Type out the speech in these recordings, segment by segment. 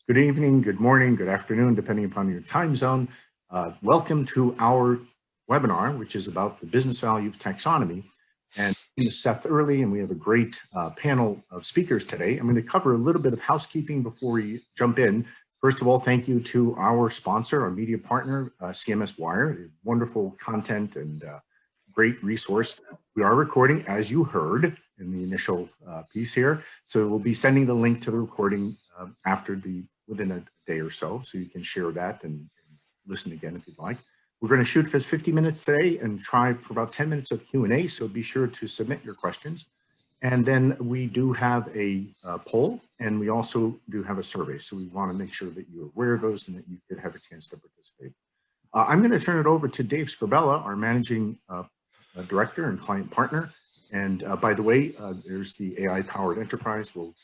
Good evening, good morning, good afternoon, depending upon your time zone. Welcome to our webinar, which is about the business value of taxonomy. And my name is Seth Earley, and we have a great panel of speakers today. I'm going to cover a little bit of housekeeping before we jump in. First of all, thank you to our sponsor, our media partner, CMS Wire. Wonderful content and great resource. We are recording, as you heard in the initial piece here. So we'll be sending the link to the recording within a day or so you can share that and listen again if you'd like. We're going to shoot for 50 minutes today and try for about 10 minutes of Q&A, so be sure to submit your questions. And then we do have a poll, and we also do have a survey, so we want to make sure that you're aware of those and that you could have a chance to participate. I'm going to turn it over to Dave Scribella, our managing director and client partner. And by the way, there's the AI-powered enterprise. We'll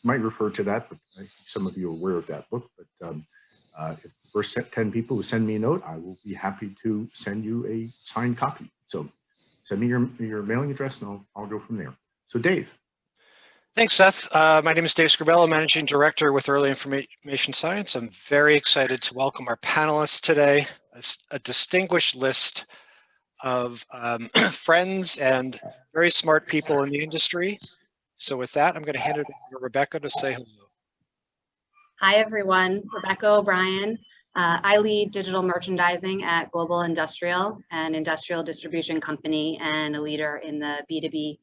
might refer to that, but I think some of you are aware of that book. But if the first 10 people who send me a note, I will be happy to send you a signed copy. So send me your mailing address, and I'll go from there. So Dave. Thanks, Seth. My name is Dave Scribella, Managing Director with Early Information Science. I'm very excited to welcome our panelists today, a distinguished list of friends and very smart people in the industry. So with that, I'm going to hand it over to Rebecca to say hello. Hi, everyone. Rebecca O'Brien. I lead digital merchandising at Global Industrial, an industrial distribution company and a leader in the B2B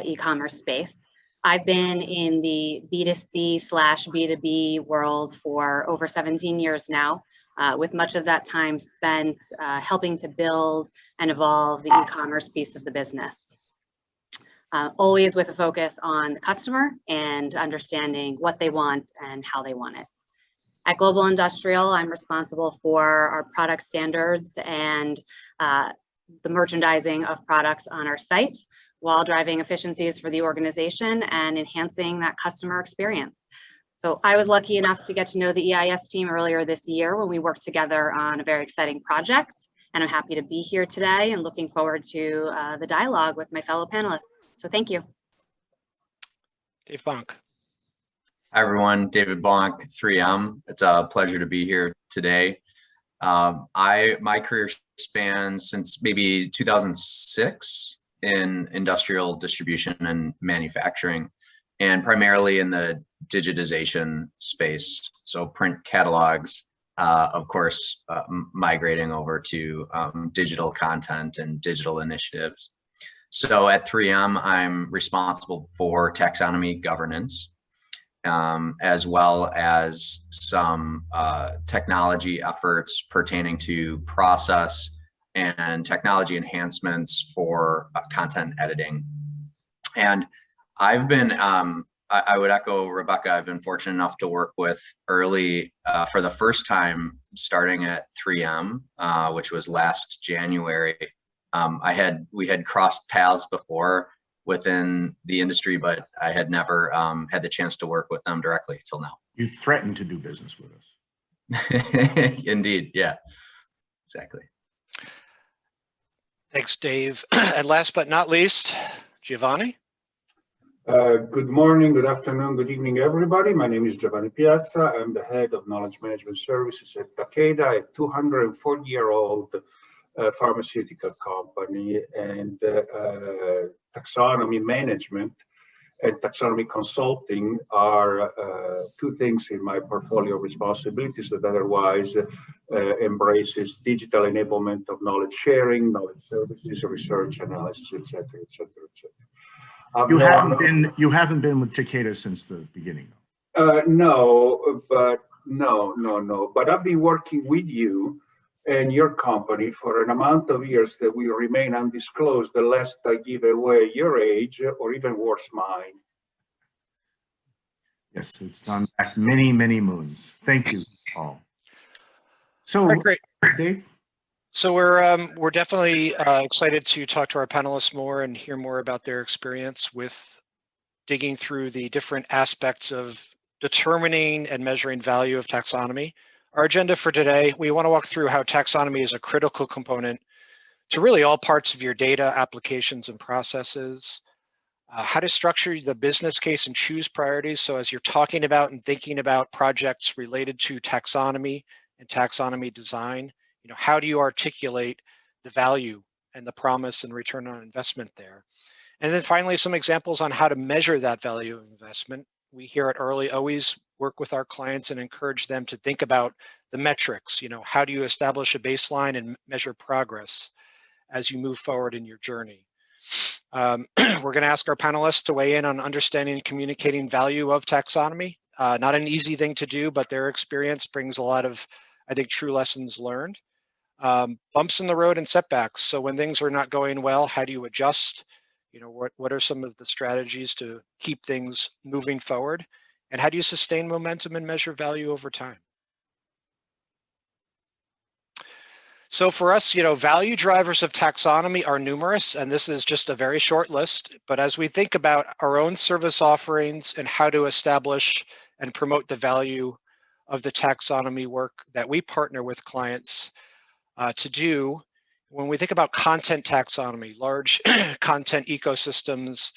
e-commerce space. I've been in the B2C/B2B world for over 17 years now, with much of that time spent helping to build and evolve the e-commerce piece of the business. Always with a focus on the customer and understanding what they want and how they want it. At Global Industrial, I'm responsible for our product standards and the merchandising of products on our site, while driving efficiencies for the organization and enhancing that customer experience. So I was lucky enough to get to know the EIS team earlier this year when we worked together on a very exciting project. And I'm happy to be here today and looking forward to the dialogue with my fellow panelists. So thank you. Dave Bonk. Hi, everyone. David Bonk, 3M. It's a pleasure to be here today. My career spans since maybe 2006 in industrial distribution and manufacturing, and primarily in the digitization space. So print catalogs, of course, migrating over to digital content and digital initiatives. So at 3M, I'm responsible for taxonomy governance, as well as some technology efforts pertaining to process and technology enhancements for content editing. And I've been, I would echo Rebecca, I've been fortunate enough to work with Early for the first time starting at 3M, which was last January. We had crossed paths before within the industry, but I had never had the chance to work with them directly till now. You threatened to do business with us. Indeed, yeah, exactly. Thanks, Dave. And last but not least, Giovanni. Good morning, good afternoon, good evening, everybody. My name is Giovanni Piazza. I'm the head of knowledge management services at Takeda, a 240-year-old pharmaceutical company, and taxonomy management and taxonomy consulting are two things in my portfolio of responsibilities that otherwise embraces digital enablement of knowledge sharing, knowledge services, research, analysis, etc., etc., etc. You haven't been with Takeda since the beginning. No. But I've been working with you and your company for an amount of years that will remain undisclosed unless I give away your age or even worse, mine. Yes, it's gone back many, many moons. Thank you all. So, right, great. Dave? So we're definitely excited to talk to our panelists more and hear more about their experience with digging through the different aspects of determining and measuring value of taxonomy. Our agenda for today, we want to walk through how taxonomy is a critical component to really all parts of your data, applications, and processes. how to structure the business case and choose priorities. So as you're talking about and thinking about projects related to taxonomy and taxonomy design, how do you articulate the value and the promise and return on investment there? And then finally, some examples on how to measure that value of investment. We here at Early always work with our clients and encourage them to think about the metrics. How do you establish a baseline and measure progress as you move forward in your journey? We're going to ask our panelists to weigh in on understanding and communicating value of taxonomy. Not an easy thing to do, but their experience brings a lot of, I think, true lessons learned. Bumps in the road and setbacks. So when things are not going well, how do you adjust? What are some of the strategies to keep things moving forward? And how do you sustain momentum and measure value over time? So for us, value drivers of taxonomy are numerous, and this is just a very short list. But as we think about our own service offerings and how to establish and promote the value of the taxonomy work that we partner with clients to do, when we think about content taxonomy, large content ecosystems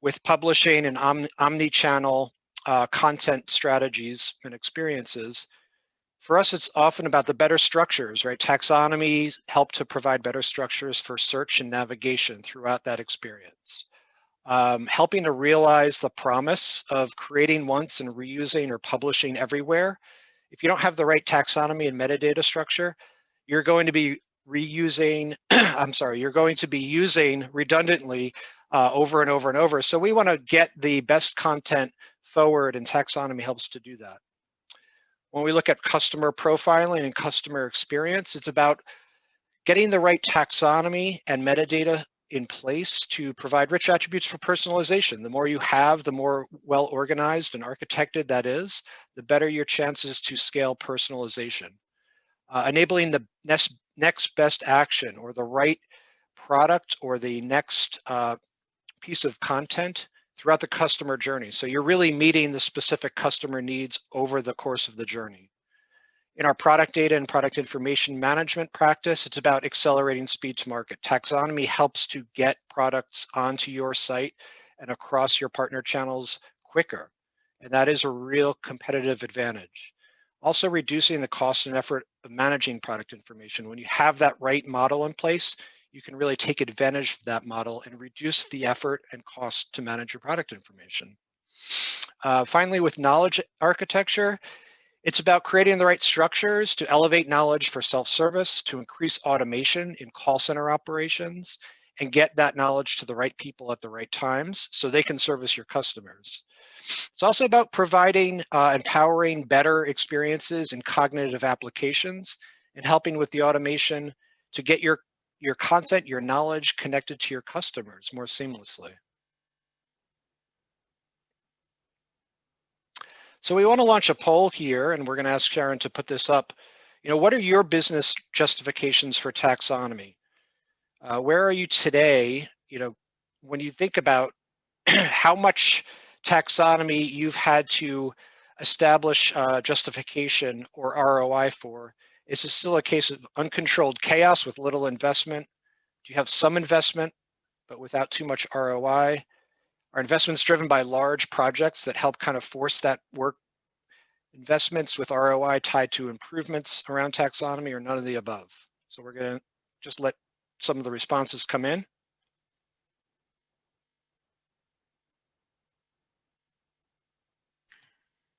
with publishing and omni-channel content strategies and experiences, for us, it's often about the better structures, right? Taxonomy help to provide better structures for search and navigation throughout that experience. Helping to realize the promise of creating once and reusing or publishing everywhere. If you don't have the right taxonomy and metadata structure, you're going to be reusing, you're going to be using redundantly over and over and over. So we want to get the best content forward, and taxonomy helps to do that. When we look at customer profiling and customer experience, it's about getting the right taxonomy and metadata in place to provide rich attributes for personalization. The more you have, the more well organized and architected that is, the better your chances to scale personalization. Enabling the next best action or the right product or the next piece of content throughout the customer journey. So you're really meeting the specific customer needs over the course of the journey. In our product data and product information management practice, it's about accelerating speed to market. Taxonomy helps to get products onto your site and across your partner channels quicker. And that is a real competitive advantage. Also reducing the cost and effort of managing product information. When you have that right model in place, you can really take advantage of that model and reduce the effort and cost to manage your product information. Finally, with knowledge architecture, it's about creating the right structures to elevate knowledge for self-service, to increase automation in call center operations, and get that knowledge to the right people at the right times so they can service your customers. It's also about providing empowering better experiences in cognitive applications and helping with the automation to get your content, your knowledge connected to your customers more seamlessly. So we want to launch a poll here, and we're going to ask Sharon to put this up. What are your business justifications for taxonomy? Where are you today? When you think about how much taxonomy you've had to establish justification or ROI for, is this still a case of uncontrolled chaos with little investment? Do you have some investment, but without too much ROI? Are investments driven by large projects that help kind of force that work? Investments with ROI tied to improvements around taxonomy, or none of the above? So we're going to just let some of the responses come in.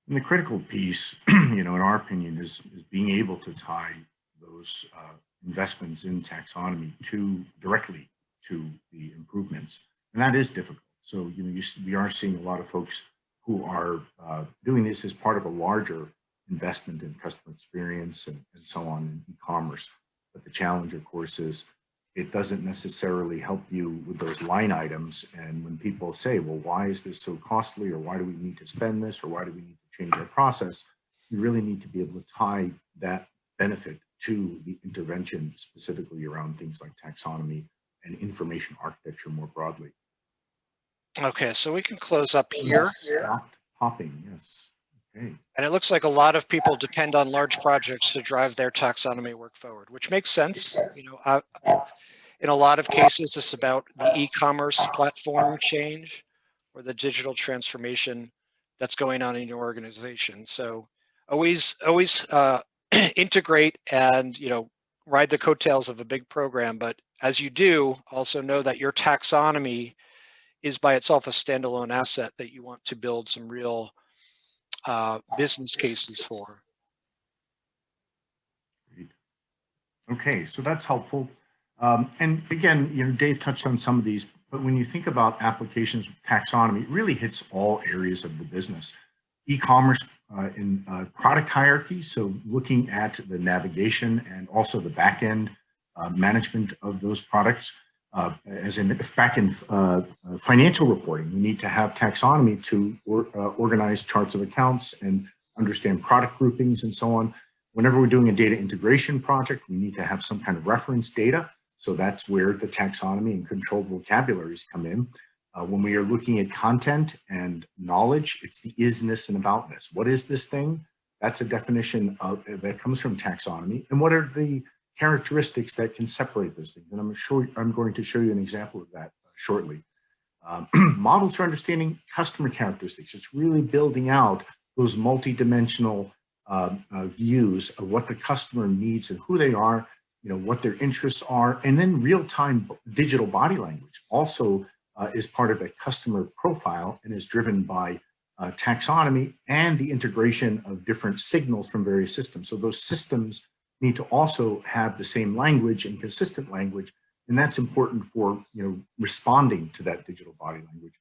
And the critical piece, in our opinion, is being able to tie those investments in taxonomy directly to the improvements, and that is difficult. So we are seeing a lot of folks who are doing this as part of a larger investment in customer experience and so on in e-commerce. But the challenge, of course, is it doesn't necessarily help you with those line items. And when people say, well, why is this so costly, or why do we need to spend this, or why do we need to change our process, you really need to be able to tie that benefit to the intervention specifically around things like taxonomy and information architecture more broadly. Okay, so we can close up here. Stopped popping, yes. Okay. And it looks like a lot of people depend on large projects to drive their taxonomy work forward, which makes sense. In a lot of cases, it's about the e-commerce platform change or the digital transformation that's going on in your organization. So always integrate and, ride the coattails of a big program. But as you do, also know that your taxonomy is by itself a standalone asset that you want to build some real business cases for. Okay, so that's helpful. And again, Dave touched on some of these, but when you think about applications of taxonomy, it really hits all areas of the business. E-commerce in product hierarchy, so looking at the navigation and also the back-end management of those products. As in back-end financial reporting, we need to have taxonomy to organize charts of accounts and understand product groupings and so on. Whenever we're doing a data integration project, we need to have some kind of reference data. So that's where the taxonomy and controlled vocabularies come in. When we are looking at content and knowledge, it's the isness and aboutness. What is this thing? That's a definition that comes from taxonomy. And what are the characteristics that can separate those things? And I'm going to show you an example of that shortly. Models for understanding customer characteristics. It's really building out those multidimensional views of what the customer needs and who they are, what their interests are, and then real-time digital body language also is part of the customer profile and is driven by taxonomy and the integration of different signals from various systems. So those systems need to also have the same language and consistent language, and that's important for responding to that digital body language.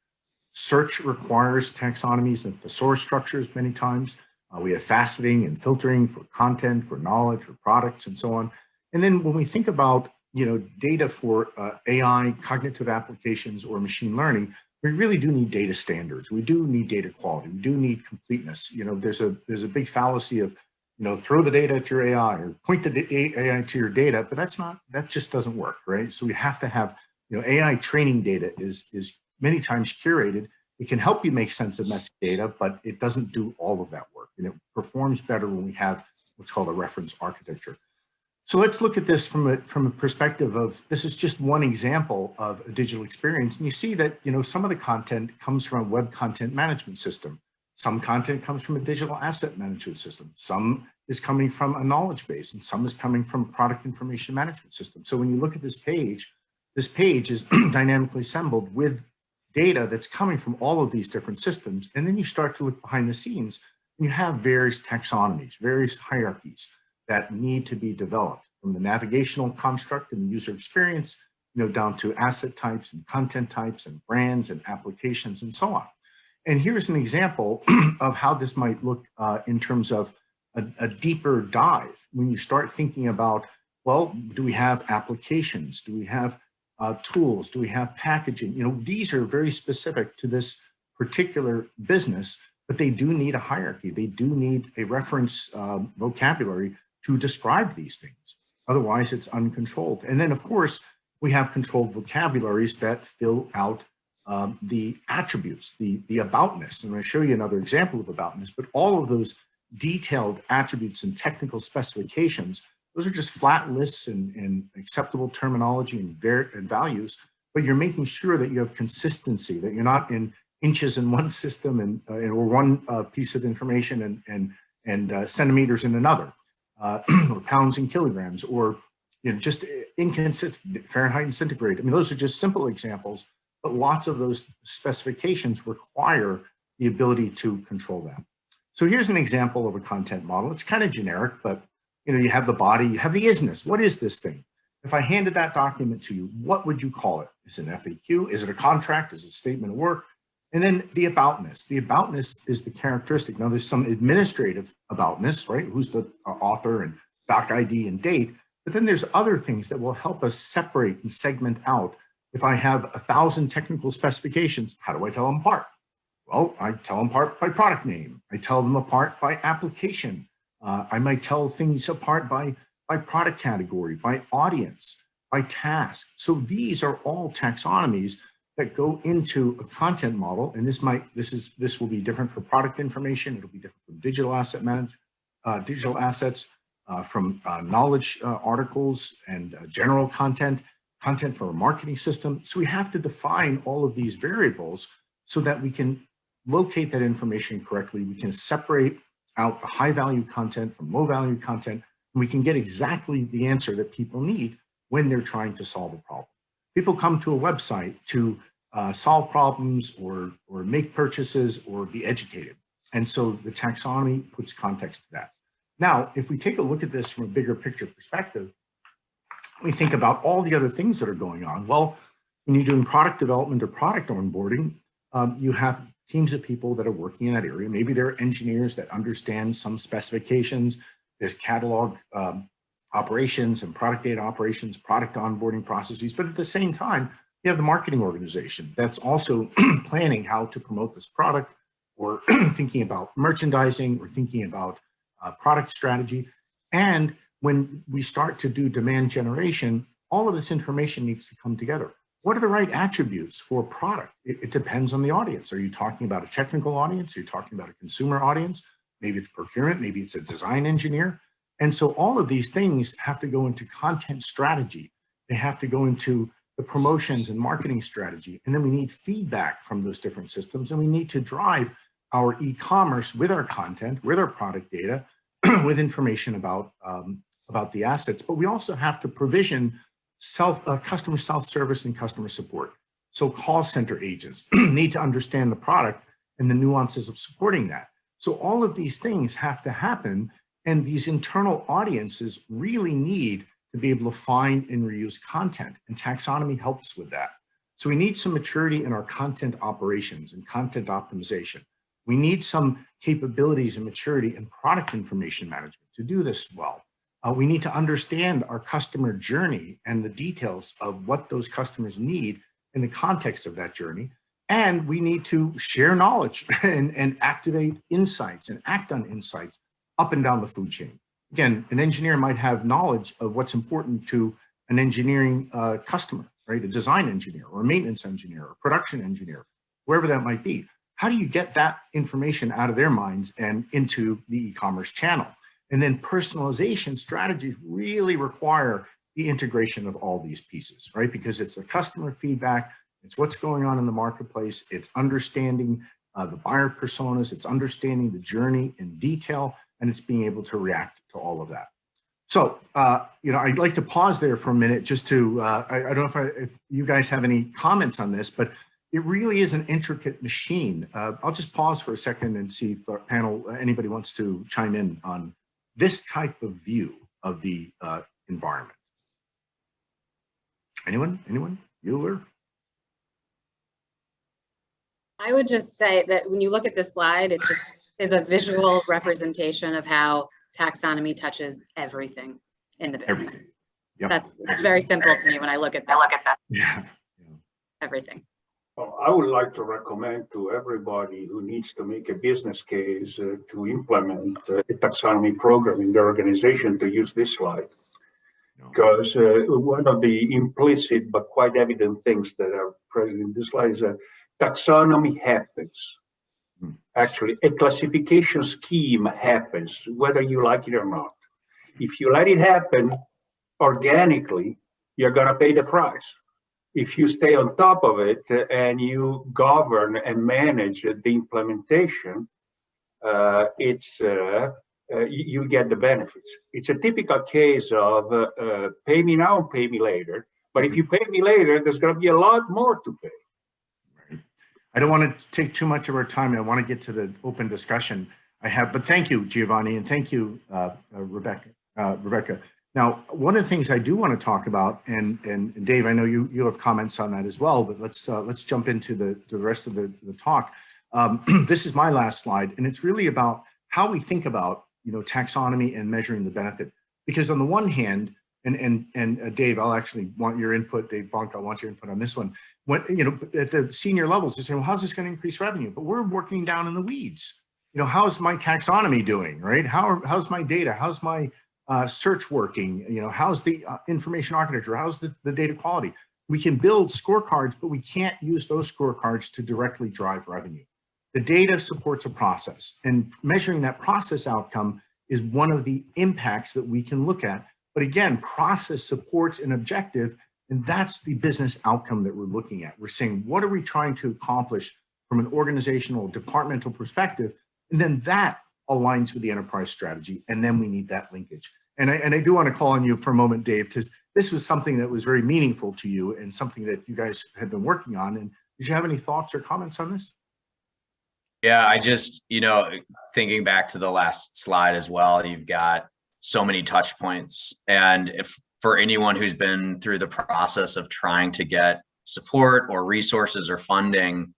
Search requires taxonomies and thesaurus structures many times. We have faceting and filtering for content, for knowledge, for products, and so on. And then when we think about data for AI, cognitive applications, or machine learning, we really do need data standards. We do need data quality. We do need completeness. There's a big fallacy of throw the data at your AI or point the AI to your data, but that just doesn't work, right? So we have to have AI training data is many times curated. It can help you make sense of messy data, but it doesn't do all of that work. And it performs better when we have what's called a reference architecture. So let's look at this from a perspective of, this is just one example of a digital experience. And you see that, some of the content comes from a web content management system. Some content comes from a digital asset management system. Some is coming from a knowledge base, and some is coming from a product information management system. So when you look at this page is dynamically assembled with data that's coming from all of these different systems. And then you start to look behind the scenes, and you have various taxonomies, various hierarchies that need to be developed, from the navigational construct and the user experience, down to asset types and content types and brands and applications and so on. And here's an example of how this might look in terms of a deeper dive. When you start thinking about, well, do we have applications? Do we have tools? Do we have packaging? These are very specific to this particular business, but they do need a hierarchy. They do need a reference vocabulary to describe these things. Otherwise, it's uncontrolled. And then, of course, we have controlled vocabularies that fill out the attributes, the aboutness. And I'm going to show you another example of aboutness, but all of those detailed attributes and technical specifications, those are just flat lists and acceptable terminology and values, but you're making sure that you have consistency, that you're not in inches in one system or one piece of information and centimeters in another. Or pounds and kilograms, or just inconsistent Fahrenheit and centigrade. I mean, those are just simple examples, but lots of those specifications require the ability to control that. So here's an example of a content model. It's kind of generic, but you have the body, you have the isness. What is this thing? If I handed that document to you, what would you call it? Is it an FAQ? Is it a contract? Is it a statement of work? And then the aboutness. The aboutness is the characteristic. Now, there's some administrative aboutness, right? Who's the author and doc ID and date. But then there's other things that will help us separate and segment out. If I have 1,000 technical specifications, how do I tell them apart? Well, I tell them apart by product name. I tell them apart by application. I might tell things apart by product category, by audience, by task. So these are all taxonomies that go into a content model, and this will be different for product information. It'll be different from digital asset digital assets, from knowledge articles and general content. content for a marketing system. So we have to define all of these variables so that we can locate that information correctly. We can separate out the high value content from low value content, and we can get exactly the answer that people need when they're trying to solve a problem. People come to a website to solve problems or make purchases or be educated. And so the taxonomy puts context to that. Now, if we take a look at this from a bigger picture perspective, we think about all the other things that are going on. Well, when you're doing product development or product onboarding, you have teams of people that are working in that area. Maybe they're engineers that understand some specifications. There's catalog operations and product data operations, product onboarding processes. But at the same time, you have the marketing organization that's also planning how to promote this product, or thinking about merchandising, or thinking about product strategy. And when we start to do demand generation, all of this information needs to come together. What are the right attributes for a product? It depends on the audience. Are you talking about a technical audience? Are you talking about a consumer audience? Maybe it's procurement, maybe it's a design engineer. And so all of these things have to go into content strategy. They have to go into the promotions and marketing strategy. And then we need feedback from those different systems. And we need to drive our e-commerce with our content, with our product data, with information about the assets. But we also have to provision customer self-service and customer support. So call center agents need to understand the product and the nuances of supporting that. So all of these things have to happen, and these internal audiences really need to be able to find and reuse content, and taxonomy helps with that. So we need some maturity in our content operations and content optimization. We need some capabilities and maturity in product information management to do this well. We need to understand our customer journey and the details of what those customers need in the context of that journey. And we need to share knowledge and activate insights and act on insights up and down the food chain. Again, an engineer might have knowledge of what's important to an engineering customer, right? A design engineer or a maintenance engineer or production engineer, wherever that might be. How do you get that information out of their minds and into the e-commerce channel? And then personalization strategies really require the integration of all these pieces, right? Because it's the customer feedback, it's what's going on in the marketplace, it's understanding the buyer personas, it's understanding the journey in detail, and it's being able to react to all of that. So, I'd like to pause there for a minute just to, I don't know if you guys have any comments on this, but it really is an intricate machine. I'll just pause for a second and see if our panel, anybody wants to chime in on this type of view of the environment. Anyone? Bueller? I would just say that when you look at this slide, it just is a visual representation of how taxonomy touches everything in the business. Everything. Yep. It's very simple to me when I look at that. Yeah. Everything. Well, I would like to recommend to everybody who needs to make a business case to implement a taxonomy program in their organization to use this slide. Because one of the implicit but quite evident things that are present in this slide is that taxonomy happens. Actually, a classification scheme happens, whether you like it or not. If you let it happen organically, you're going to pay the price. If you stay on top of it and you govern and manage the implementation, you get the benefits. It's a typical case of pay me now, pay me later. But if you pay me later, there's going to be a lot more to pay. Right. I don't want to take too much of our time. I want to get to the open discussion but thank you, Giovanni, and thank you, Rebecca. Now, one of the things I do want to talk about, and Dave, I know you have comments on that as well, but let's jump into the rest of the talk. This is my last slide, and it's really about how we think about taxonomy and measuring the benefit. Because on the one hand, and Dave, I'll actually want your input. Dave Bonk, I want your input on this one. When at the senior levels, they say, well, how's this going to increase revenue? But we're working down in the weeds. How's my taxonomy doing, right? How's my data? How's my search working? How's the information architecture? How's the data quality? We can build scorecards, but we can't use those scorecards to directly drive revenue. The data supports a process, and measuring that process outcome is one of the impacts that we can look at. But again, process supports an objective, And that's the business outcome that we're looking at. We're saying, what are we trying to accomplish from an organizational, departmental perspective? And then that aligns with the enterprise strategy. And then we need that linkage. And I do want to call on you for a moment, Dave, because this was something that was very meaningful to you and something that you guys have been working on. And did you have any thoughts or comments on this? Yeah, I just, thinking back to the last slide as well, you've got so many touch points. And if for anyone who's been through the process of trying to get support or resources or funding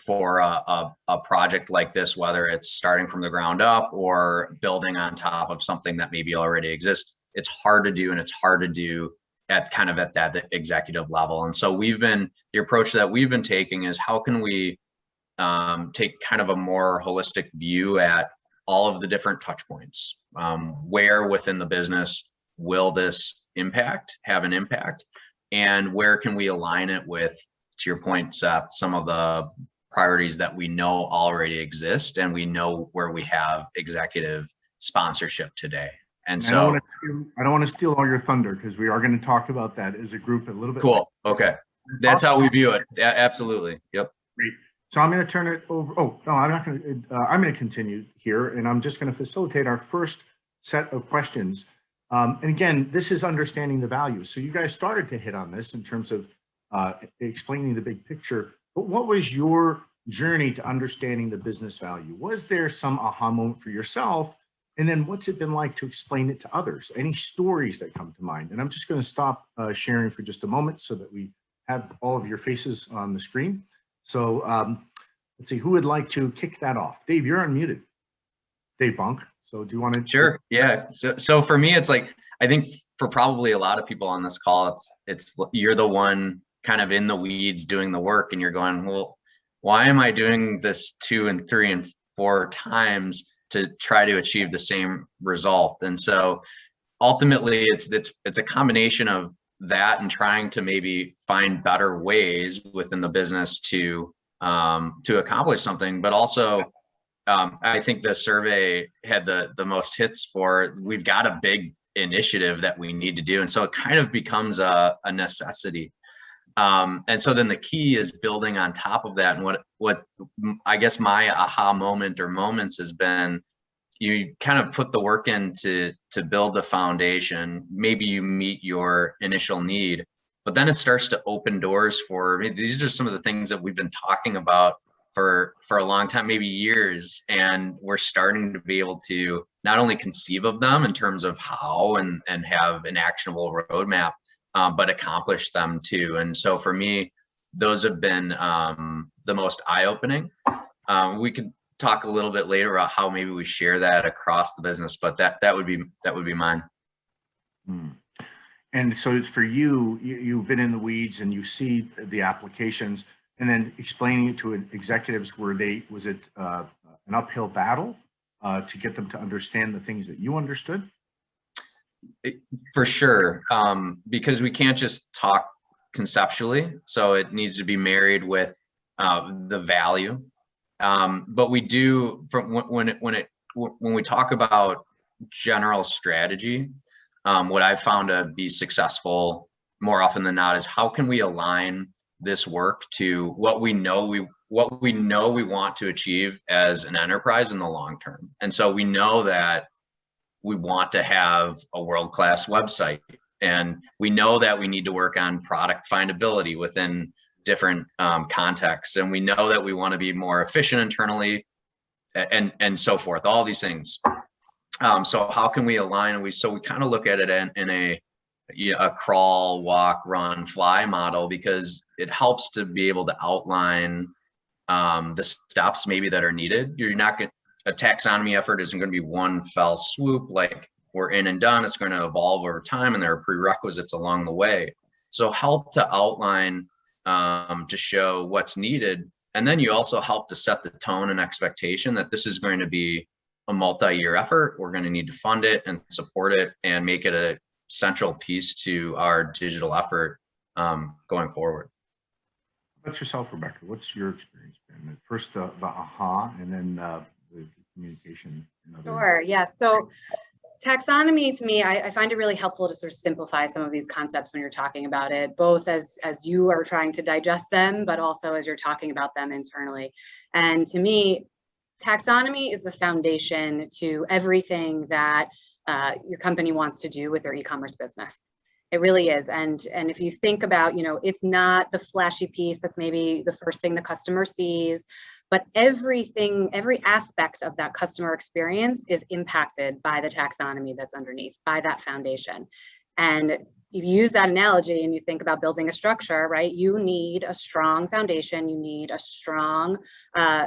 for a project like this, whether it's starting from the ground up or building on top of something that maybe already exists, it's hard to do, and it's hard to do at that executive level. And so the approach that we've been taking is, how can we take kind of a more holistic view at all of the different touch points? Where within the business will this have an impact? And where can we align it with, to your point, Seth, some of the priorities that we know already exist, and we know where we have executive sponsorship today. And so I don't want to steal all your thunder, because we are going to talk about that as a group a little bit. Cool. Okay. That's how we view it. Yeah, absolutely. Yep. Great. So I'm going to turn it over. Oh, no, I'm not going to. I'm going to continue here, and I'm just going to facilitate our first set of questions. And again, this is understanding the value. So you guys started to hit on this in terms of explaining the big picture. But what was your journey to understanding the business value? Was there some aha moment for yourself? And then what's it been like to explain it to others? Any stories that come to mind? And I'm just going to stop sharing for just a moment so that we have all of your faces on the screen. So let's see, who would like to kick that off? Dave, you're unmuted. Dave Bonk. So do you want to? Sure. Yeah. So for me, it's like, I think for probably a lot of people on this call, it's you're the one kind of in the weeds doing the work, and you're going, well, why am I doing this 2 and 3 and 4 times to try to achieve the same result? And so ultimately it's a combination of that and trying to maybe find better ways within the business to accomplish something. But also I think the survey had the most hits for, we've got a big initiative that we need to do. And so it kind of becomes a necessity. And so then the key is building on top of that. And what I guess my aha moment or moments has been, you kind of put the work in to build the foundation. Maybe you meet your initial need, but then it starts to open doors for, these are some of the things that we've been talking about for a long time, maybe years. And we're starting to be able to not only conceive of them in terms of how and have an actionable roadmap, but accomplish them too. And so for me, those have been the most eye-opening. We could talk a little bit later about how maybe we share that across the business, but that would be mine. And so for you've been in the weeds and you see the applications, and then explaining it to executives, was it an uphill battle to get them to understand the things that you understood? For sure, because we can't just talk conceptually, so it needs to be married with the value. But we do, from when we talk about general strategy, what I've found to be successful more often than not is, how can we align this work to what we know we want to achieve as an enterprise in the long term. And so we know that we want to have a world-class website, and we know that we need to work on product findability within different contexts, and we know that we want to be more efficient internally, and so forth, all these things. So how can we align? And we kind of look at it in a crawl, walk, run, fly model, because it helps to be able to outline the steps maybe that are needed. You're not going a taxonomy effort isn't going to be one fell swoop, like we're in and done. It's going to evolve over time, and there are prerequisites along the way. So help to outline to show what's needed. And then you also help to set the tone and expectation that this is going to be a multi-year effort. We're going to need to fund it and support it and make it a central piece to our digital effort going forward. How about yourself, Rebecca? What's your experience been? First, the aha, and then the communication. Sure. Yeah. So taxonomy, to me, I find it really helpful to sort of simplify some of these concepts when you're talking about it, both as you are trying to digest them, but also as you're talking about them internally. And to me, taxonomy is the foundation to everything that your company wants to do with their e-commerce business. It really is. And if you think about, it's not the flashy piece that's maybe the first thing the customer sees, but everything, every aspect of that customer experience is impacted by the taxonomy that's underneath, by that foundation. And you use that analogy and you think about building a structure, right? You need a strong foundation. You need a strong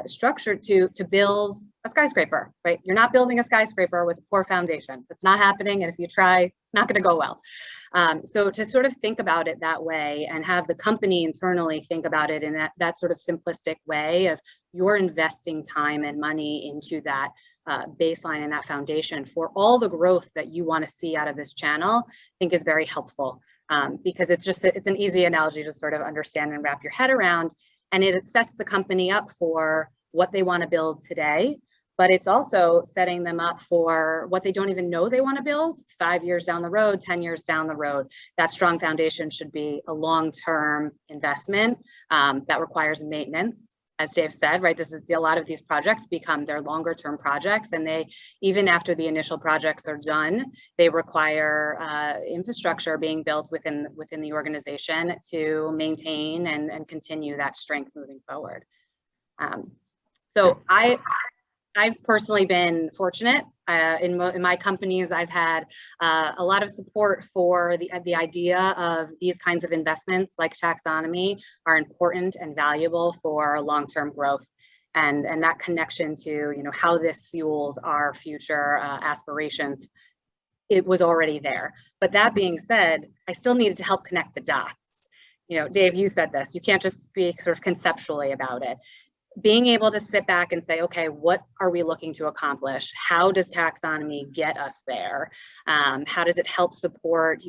structure to build a skyscraper, right? You're not building a skyscraper with a poor foundation. It's not happening. And if you try, it's not going to go well. So to sort of think about it that way and have the company internally think about it in that sort of simplistic way of you're investing time and money into that baseline and that foundation for all the growth that you want to see out of this channel, I think is very helpful because it's an easy analogy to sort of understand and wrap your head around. And it sets the company up for what they want to build today, but it's also setting them up for what they don't even know they want to build 5 years down the road, 10 years down the road. That strong foundation should be a long-term investment that requires maintenance. As Dave said, right, a lot of these projects become their longer term projects, and they, even after the initial projects are done, they require infrastructure being built within the organization to maintain and continue that strength moving forward. So I've personally been fortunate. In my companies, I've had a lot of support for the idea of these kinds of investments like taxonomy are important and valuable for long-term growth. And that connection to how this fuels our future aspirations, it was already there. But that being said, I still needed to help connect the dots. Dave, you said this, you can't just speak sort of conceptually about it. Being able to sit back and say, okay, what are we looking to accomplish? How does taxonomy get us there? How does it help support,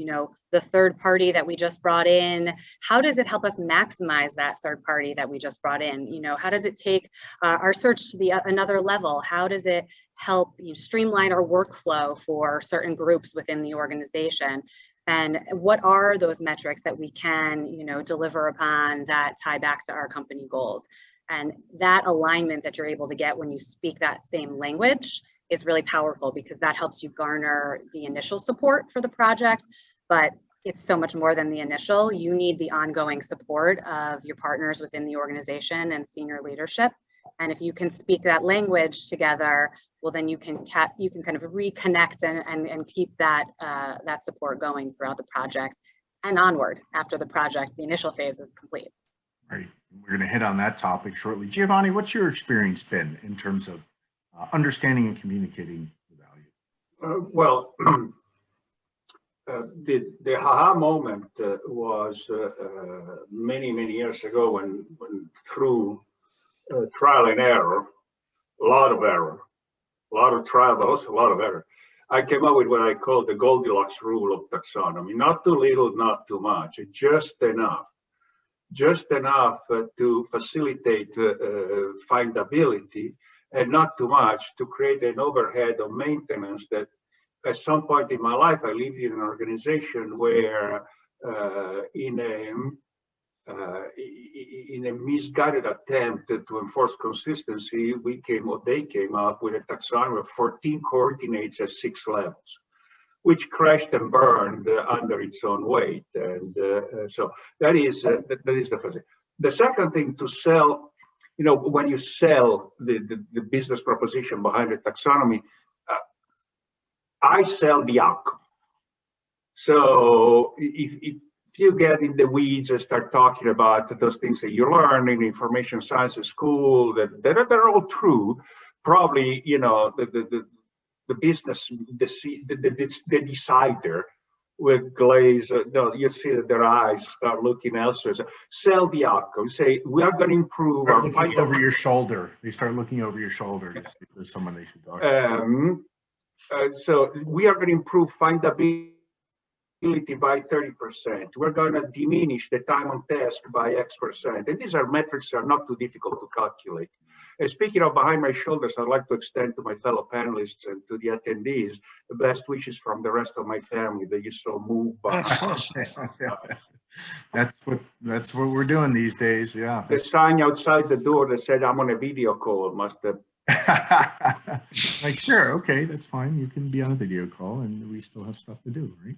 the third party that we just brought in? How does it help us maximize that third party that we just brought in? How does it take our search to another level? How does it help streamline our workflow for certain groups within the organization? And what are those metrics that we can, deliver upon that tie back to our company goals? And that alignment that you're able to get when you speak that same language is really powerful because that helps you garner the initial support for the project, but it's so much more than the initial. You need the ongoing support of your partners within the organization and senior leadership. And if you can speak that language together, well, then you can kind of reconnect and keep that support going throughout the project and onward after the initial phase is complete. Right. We're going to hit on that topic shortly. Giovanni, what's your experience been in terms of understanding and communicating the value? Well, the aha moment was many years ago when through trial and error, a lot of trial, but also a lot of error, I came up with what I call the Goldilocks rule of taxonomy. Not too little, not too much, just enough. Just enough to facilitate findability and not too much to create an overhead of maintenance that at some point in my life, I lived in an organization where in a misguided attempt to enforce consistency, they came up with a taxonomy of 14 coordinates at 6 levels, which crashed and burned under its own weight. And so that is the first thing. The second thing, to sell, when you sell the business proposition behind the taxonomy, I sell the outcome. So if you get in the weeds and start talking about those things that you learn in information sciences school, that are all true, probably, the business, the decider will glaze, you see that their eyes start looking elsewhere. So sell the outcome. Say, we are going to improve our looking over your shoulder. They start looking over your shoulder to see if there's someone they should talk to. So we are going to improve findability by 30%. We're going to diminish the time on task by X%. And these are metrics that are not too difficult to calculate. And speaking of behind my shoulders, I'd like to extend to my fellow panelists and to the attendees the best wishes from the rest of my family that you so moved by. That's what we're doing these days. Yeah. The sign outside the door that said I'm on a video call must have. Like, sure, okay, that's fine. You can be on a video call, and we still have stuff to do, right?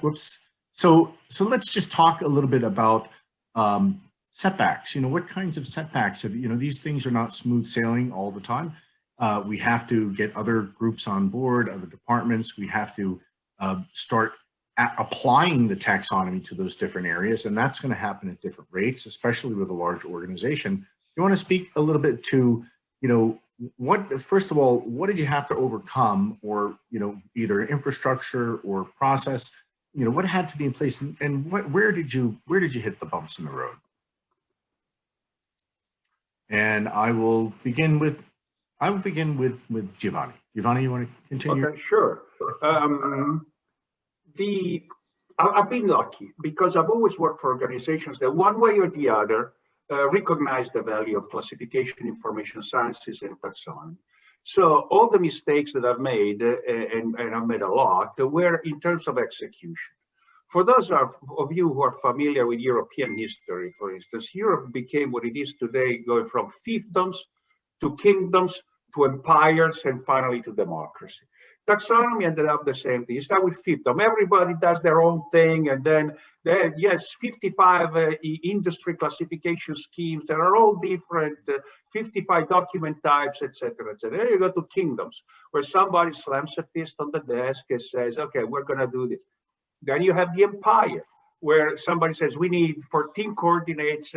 Whoops. So let's just talk a little bit about setbacks. What kinds of setbacks have, these things are not smooth sailing all the time. We have to get other groups on board, other departments. We have to start applying the taxonomy to those different areas, and that's going to happen at different rates, especially with a large organization. You want to speak a little bit to, first of all, what did you have to overcome, or, either infrastructure or process, what had to be in place, and where did you hit the bumps in the road? And I will begin with Giovanni. Giovanni, you want to continue? Okay, sure. I've been lucky because I've always worked for organizations that one way or the other recognize the value of classification, information sciences, and taxonomy. So all the mistakes that I've made, and I've made a lot, were in terms of execution. For those of you who are familiar with European history, for instance, Europe became what it is today, going from fiefdoms to kingdoms to empires and finally to democracy. Taxonomy ended up the same thing. You start with fiefdom. Everybody does their own thing, and then yes, 55 industry classification schemes that are all different, 55 document types, etc., etc. Then you go to kingdoms, where somebody slams a fist on the desk and says, "Okay, we're going to do this." Then you have the empire, where somebody says, "We need 14 coordinates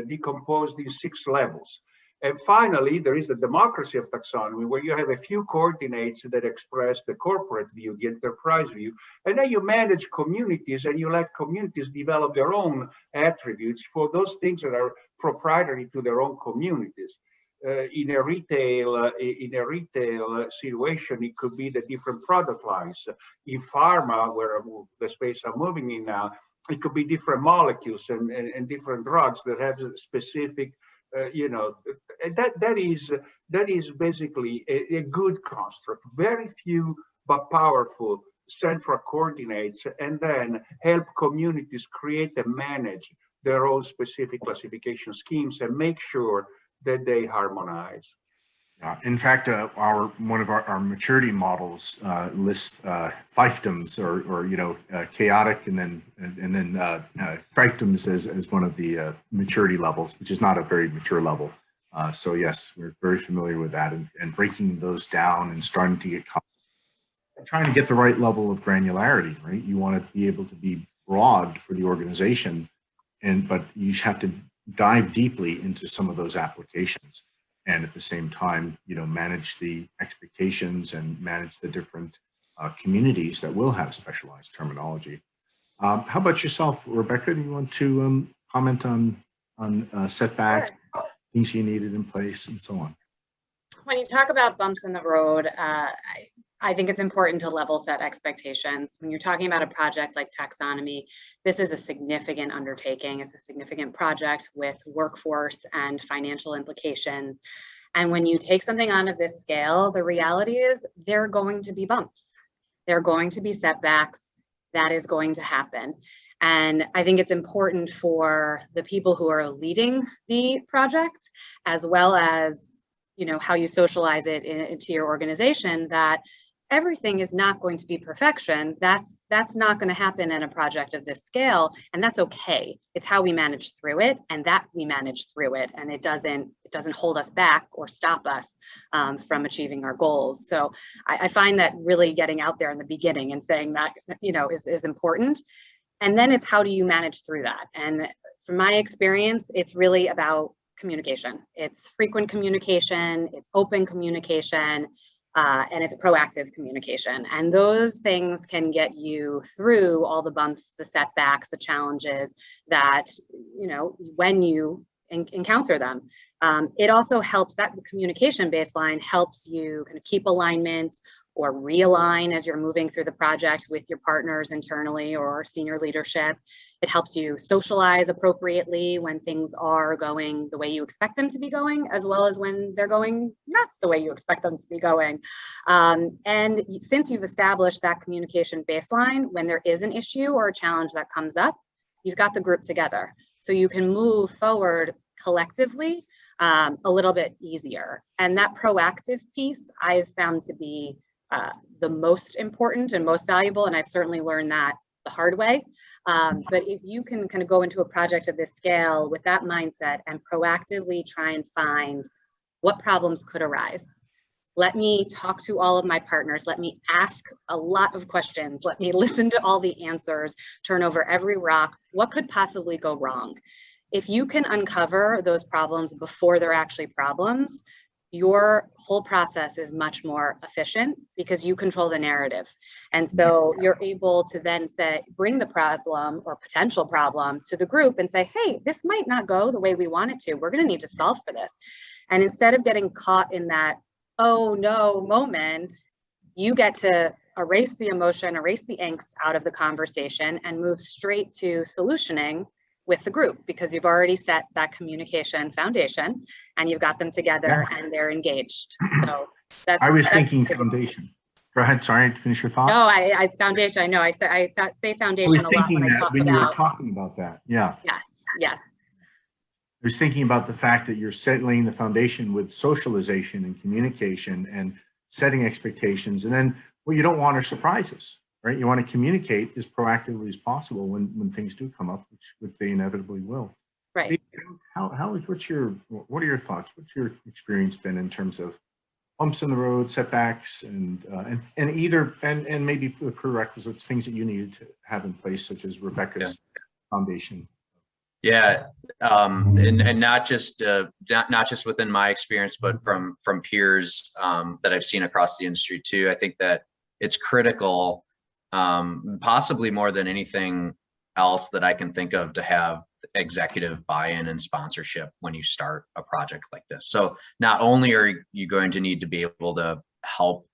decomposed in 6 levels." And finally, there is the democracy of taxonomy, where you have a few coordinates that express the corporate view, the enterprise view, and then you manage communities and you let communities develop their own attributes for those things that are proprietary to their own communities. In a retail situation, it could be the different product lines. In pharma, where the space I'm moving in now, it could be different molecules and different drugs that have specific. That is basically a good construct. Very few but powerful central coordinates, and then help communities create and manage their own specific classification schemes and make sure that they harmonize. In fact, one of our maturity models lists fiefdoms or chaotic and then fiefdoms as one of the maturity levels, which is not a very mature level. So yes, we're very familiar with that, and breaking those down and starting to get trying to get the right level of granularity. Right, you want to be able to be broad for the organization, but you have to dive deeply into some of those applications. And at the same time, manage the expectations and manage the different communities that will have specialized terminology. How about yourself, Rebecca? Do you want to comment on setbacks, Sure. things you needed in place, and so on? When you talk about bumps in the road, I think it's important to level set expectations. When you're talking about a project like taxonomy, this is a significant undertaking. It's a significant project with workforce and financial implications. And when you take something on of this scale, the reality is there are going to be bumps. There are going to be setbacks. That is going to happen. And I think it's important for the people who are leading the project, as well as how you socialize it into your organization, that everything is not going to be perfection. That's not going to happen in a project of this scale, and that's okay. It's how we manage through it, and that we manage through it, and it doesn't hold us back or stop us from achieving our goals. So I find that really getting out there in the beginning and saying that is important, and then it's how do you manage through that. And from my experience, it's really about communication. It's frequent communication, it's open communication, and it's proactive communication. And those things can get you through all the bumps, the setbacks, the challenges that, when you encounter them. It also helps, that communication baseline helps you kind of keep alignment or realign as you're moving through the project with your partners internally or senior leadership. It helps you socialize appropriately when things are going the way you expect them to be going, as well as when they're going not the way you expect them to be going. And since you've established that communication baseline, when there is an issue or a challenge that comes up, you've got the group together. So you can move forward collectively a little bit easier. And that proactive piece I've found to be the most important and most valuable. And I've certainly learned that the hard way. But if you can kind of go into a project of this scale with that mindset and proactively try and find what problems could arise. Let me talk to all of my partners. Let me ask a lot of questions. Let me listen to all the answers, turn over every rock. What could possibly go wrong? If you can uncover those problems before they're actually problems, your whole process is much more efficient because you control the narrative. And so you're able to then bring the problem or potential problem to the group and say, hey, this might not go the way we want it to. We're going to need to solve for this. And instead of getting caught in that, oh no moment, you get to erase the emotion, erase the angst out of the conversation and move straight to solutioning with the group because you've already set that communication foundation and you've got them together and they're engaged. So that's thinking foundation. Go ahead. Sorry, finish your thought. No, I foundation. I know. I say foundation a lot when I talk about. You were talking about that. Yeah. Yes. I was thinking about the fact that you're laying the foundation with socialization and communication and setting expectations, and then what you don't want are surprises. Right, you want to communicate as proactively as possible when things do come up, which they inevitably will. Right. What are your thoughts? What's your experience been in terms of bumps in the road, setbacks, and maybe prerequisites, things that you needed to have in place, such as Rebecca's foundation? Yeah, and not just within my experience, but from peers that I've seen across the industry too. I think that it's critical. Possibly more than anything else that I can think of, to have executive buy-in and sponsorship when you start a project like this. So not only are you going to need to be able to help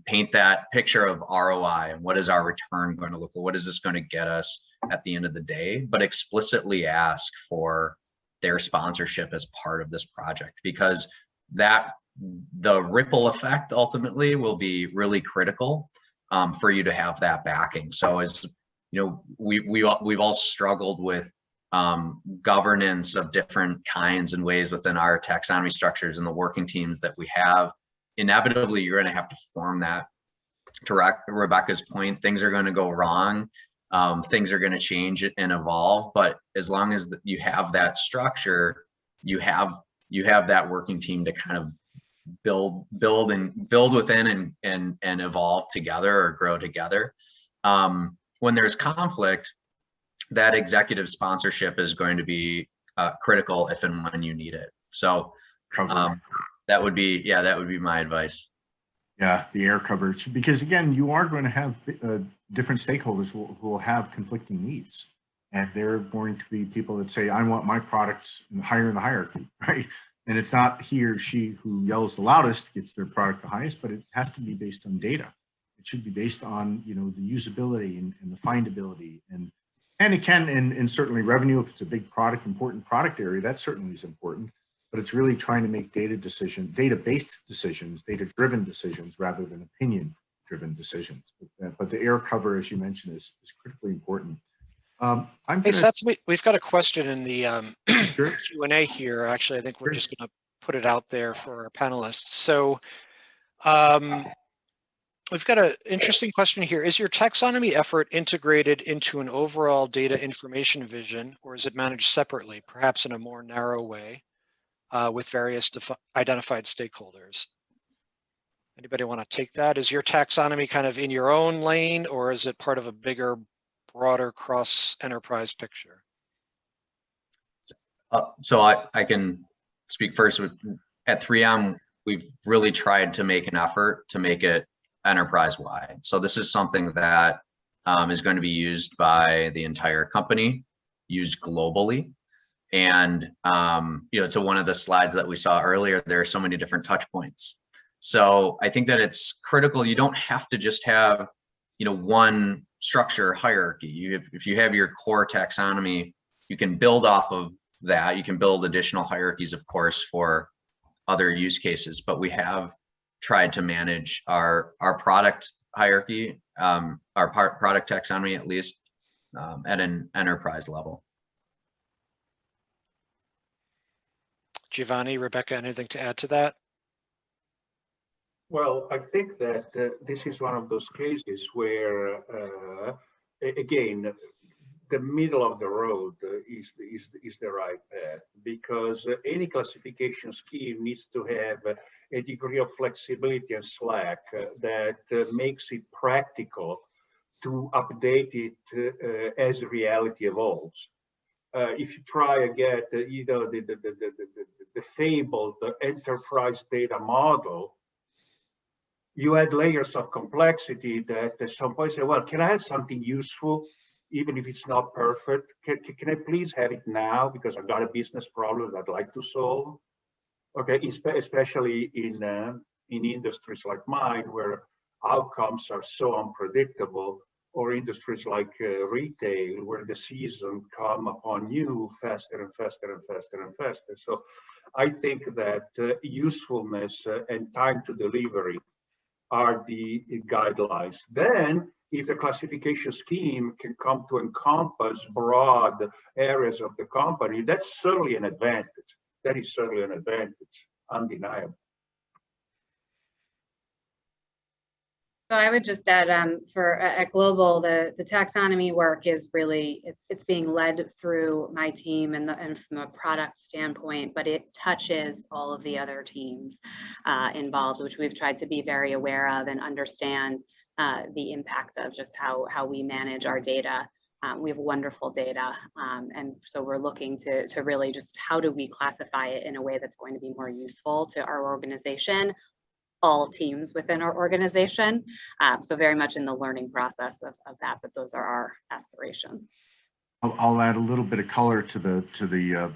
paint that picture of ROI and what is our return going to look like, what is this going to get us at the end of the day, but explicitly ask for their sponsorship as part of this project, because the ripple effect ultimately will be really critical for you to have that backing. So as you know, we've all struggled with governance of different kinds and ways within our taxonomy structures and the working teams that we have. Inevitably, you're going to have to form that. To Rebecca's point, things are going to go wrong. Things are going to change and evolve. But as long as you have that structure, you have that working team to kind of build within and evolve together or grow together. When there's conflict, that executive sponsorship is going to be critical if and when you need it. So that would be my advice. Yeah, the air coverage, because again, you are going to have different stakeholders who will have conflicting needs, and they're going to be people that say, I want my products higher in the hierarchy, right? And it's not he or she who yells the loudest gets their product the highest, but it has to be based on data. It should be based on, the usability and the findability, and it can, and certainly revenue, if it's a big important product area, that certainly is important, but it's really trying to make data-based decisions, data-driven decisions, rather than opinion-driven decisions. But the air cover, as you mentioned, is critically important. Seth, we've got a question in the Q&A here. Actually, I think we're just going to put it out there for our panelists. So we've got an interesting question here. Is your taxonomy effort integrated into an overall data information vision, or is it managed separately, perhaps in a more narrow way, with various identified stakeholders? Anybody want to take that? Is your taxonomy kind of in your own lane, or is it part of a bigger, broader cross-enterprise picture? So I can speak first. At 3M, we've really tried to make an effort to make it enterprise-wide. So this is something that is going to be used by the entire company, used globally. And to one of the slides that we saw earlier, there are so many different touch points. So I think that it's critical. You don't have to just have, one structure hierarchy. If you have your core taxonomy, you can build off of that. You can build additional hierarchies, of course, for other use cases, but we have tried to manage our product hierarchy, our product taxonomy, at least at an enterprise level. Giovanni, Rebecca, anything to add to that? Well, I think that this is one of those cases where, again, the middle of the road is the right path, because any classification scheme needs to have a degree of flexibility and slack that makes it practical to update it as reality evolves. If you try and get the fabled enterprise data model, you add layers of complexity that at some point say, well, can I have something useful, even if it's not perfect? Can I please have it now because I've got a business problem that I'd like to solve? Okay, especially in industries like mine, where outcomes are so unpredictable, or industries like retail, where the season come upon you faster and faster and faster and faster. So I think that usefulness and time to delivery are the guidelines. Then, if the classification scheme can come to encompass broad areas of the company, that's certainly an advantage. That is certainly an advantage, undeniable. So I would just add, at Global, the taxonomy work is really, it's being led through my team and from a product standpoint, but it touches all of the other teams involved, which we've tried to be very aware of and understand the impact of just how we manage our data. We have wonderful data, and so we're looking to really just how do we classify it in a way that's going to be more useful to our organization, all teams within our organization. So very much in the learning process of that, but those are our aspirations. I'll add a little bit of color to the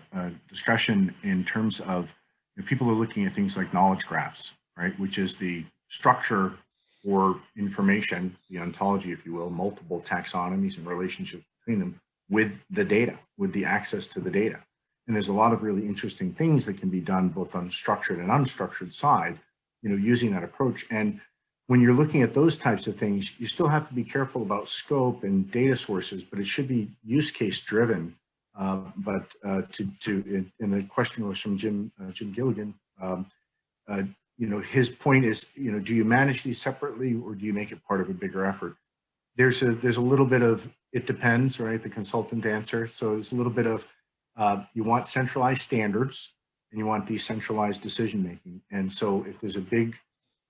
discussion in terms of, people are looking at things like knowledge graphs, right? Which is the structure for information, the ontology, if you will, multiple taxonomies and relationships between them with the data, with the access to the data. And there's a lot of really interesting things that can be done both on structured and unstructured side, using that approach. And when you're looking at those types of things, you still have to be careful about scope and data sources, but it should be use case driven. And the question was from Jim Gilligan. His point is, do you manage these separately or do you make it part of a bigger effort? There's a little bit of, it depends, right? The consultant answer. So there's a little bit of, you want centralized standards and you want decentralized decision making. And so if there's a big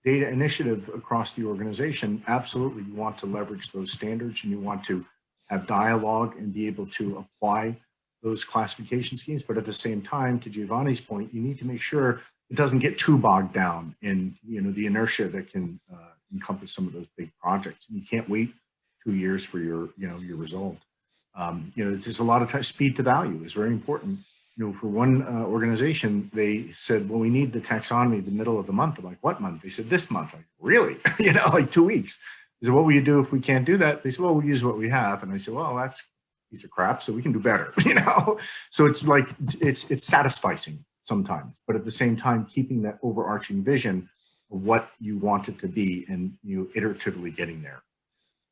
data initiative across the organization, absolutely you want to leverage those standards and you want to have dialogue and be able to apply those classification schemes. But at the same time, to Giovanni's point, you need to make sure it doesn't get too bogged down in the inertia that can encompass some of those big projects. You can't wait 2 years for your result. There's a lot of time. Speed to value is very important. For one organization, they said, well, we need the taxonomy the middle of the month. I'm like, what month? They said, this month. Like, really? Like 2 weeks. I said, what will you do if we can't do that? They said, well, we'll use what we have. And I said, well, that's a piece of crap, so we can do better, So it's like, it's satisfying sometimes, but at the same time, keeping that overarching vision of what you want it to be and iteratively getting there.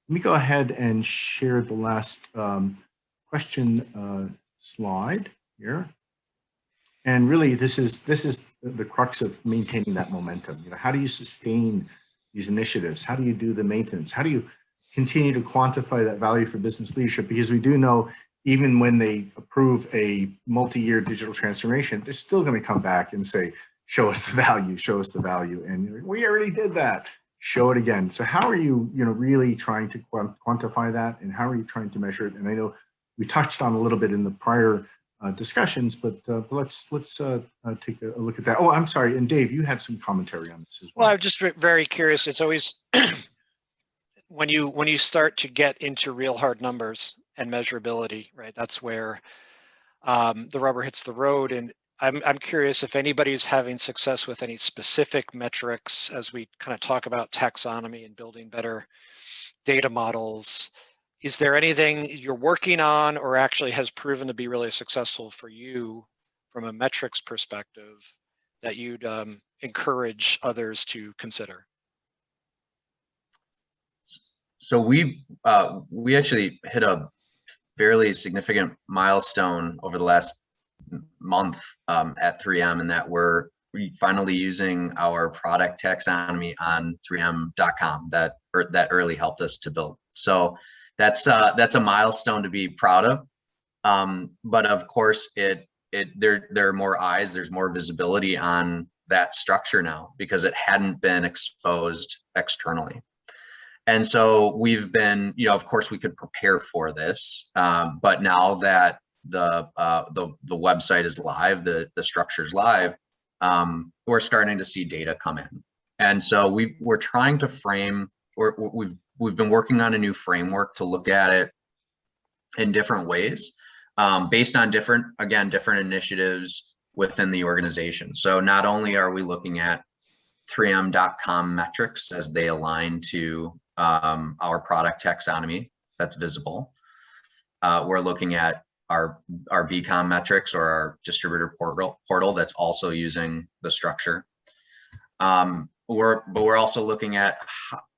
Let me go ahead and share the last question slide here. And really, this is the crux of maintaining that momentum. How do you sustain these initiatives? How do you do the maintenance? How do you continue to quantify that value for business leadership? Because we do know even when they approve a multi-year digital transformation, they're still going to come back and say, show us the value, show us the value. And we already did that. Show it again. So how are you, really trying to quantify that, and how are you trying to measure it? And I know we touched on a little bit in the prior discussions, but let's take a look at that. Oh, I'm sorry. And Dave, you had some commentary on this as well. Well, I'm just very curious. It's always when you start to get into real hard numbers and measurability, right? That's where the rubber hits the road. And I'm curious if anybody's having success with any specific metrics as we kind of talk about taxonomy and building better data models. Is there anything you're working on or actually has proven to be really successful for you from a metrics perspective that you'd encourage others to consider? So we actually hit a fairly significant milestone over the last month at 3M, and that we're finally using our product taxonomy on 3m.com that Earley helped us to build. So that's a milestone to be proud of. But of course, there are more eyes, there's more visibility on that structure now because it hadn't been exposed externally. And so we've been, of course, we could prepare for this, but now that the website is live, the structure is live, we're starting to see data come in. And so we're trying to frame, we've been working on a new framework to look at it in different ways, based on different initiatives within the organization. So not only are we looking at 3m.com metrics as they align to our product taxonomy that's visible. We're looking at our BCom metrics or our distributor portal that's also using the structure. We're also looking at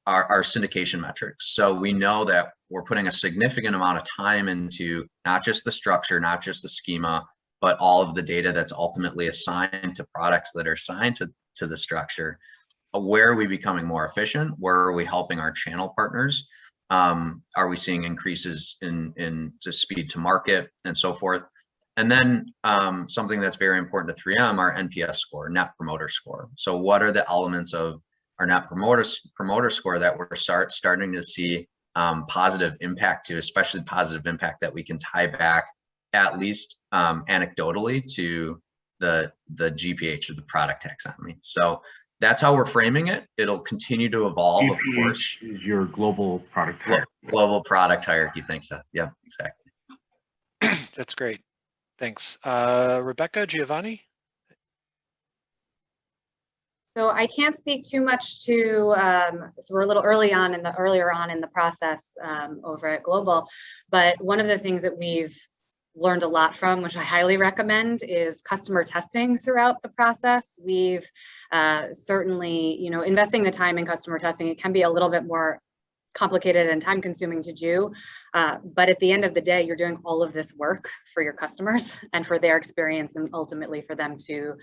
our syndication metrics. So we know that we're putting a significant amount of time into not just the structure, not just the schema, but all of the data that's ultimately assigned to products that are assigned to the structure. Where are we becoming more efficient? Where are we helping our channel partners? Are we seeing increases in just speed to market and so forth? And then something that's very important to 3M, our NPS score, Net Promoter Score. So what are the elements of our Net Promoter Score that we're starting to see positive impact to, especially positive impact that we can tie back at least anecdotally to the GPH of the product taxonomy. So that's how we're framing it. It'll continue to evolve, of course. Is your global product hierarchy. Global product hierarchy. Thanks, Seth. Yeah, exactly. That's great. Thanks. Rebecca, Giovanni? So I can't speak too much to, so we're a little earlier on in the process over at Global, but one of the things that we've learned a lot from, which I highly recommend, is customer testing throughout the process. We've certainly, investing the time in customer testing, it can be a little bit more complicated and time consuming to do. But at the end of the day, you're doing all of this work for your customers and for their experience and ultimately for them to